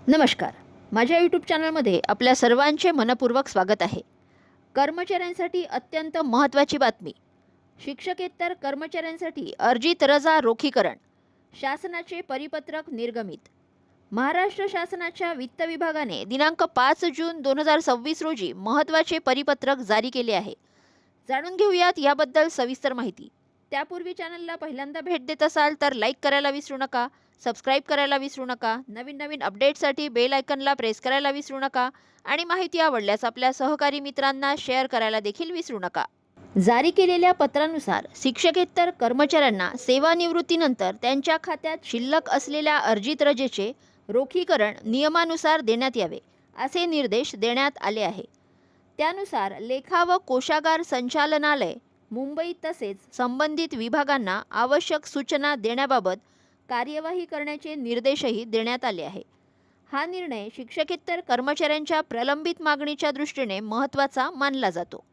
नमस्कार. माझ्या यूट्यूब चॅनलमध्ये आपल्या सर्वांचे मनपूर्वक स्वागत आहे. कर्मचाऱ्यांसाठी अत्यंत महत्त्वाची बातमी. शिक्षकेतर कर्मचाऱ्यांसाठी अर्जित रजा रोखीकरण. शासनाचे परिपत्रक निर्गमित. महाराष्ट्र शासनाच्या वित्त विभागाने दिनांक 5 जून 2026 रोजी महत्त्वाचे परिपत्रक जारी केले आहे. जाणून घेऊयात याबद्दल सविस्तर माहिती. त्यापूर्वी चॅनलला पहिल्यांदा भेट देत असाल तर लाईक करायला विसरू नका, सबस्क्राईब करायला विसरू नका, नवीन अपडेट्ससाठी बेल आयकनला प्रेस करायला विसरू नका आणि माहिती आवडल्यास आपल्या सहकारी मित्रांना शेअर करायला देखील विसरू नका. जारी केलेल्या पत्रानुसार शिक्षकेतर कर्मचाऱ्यांना सेवानिवृत्तीनंतर त्यांच्या खात्यात शिल्लक असलेल्या अर्जित रजेचे रोखीकरण नियमानुसार देण्यात यावे, असे निर्देश देण्यात आले आहे. त्यानुसार लेखा व कोषागार संचालनालय मुंबई तसेच संबंधित विभागांना आवश्यक सूचना देण्याबाबत कार्यवाही करण्याचे निर्देशही देण्यात आले आहे. हा निर्णय शिक्षकेतर कर्मचाऱ्यांच्या प्रलंबित मागणीच्या दृष्टीने महत्त्वाचा मानला जातो.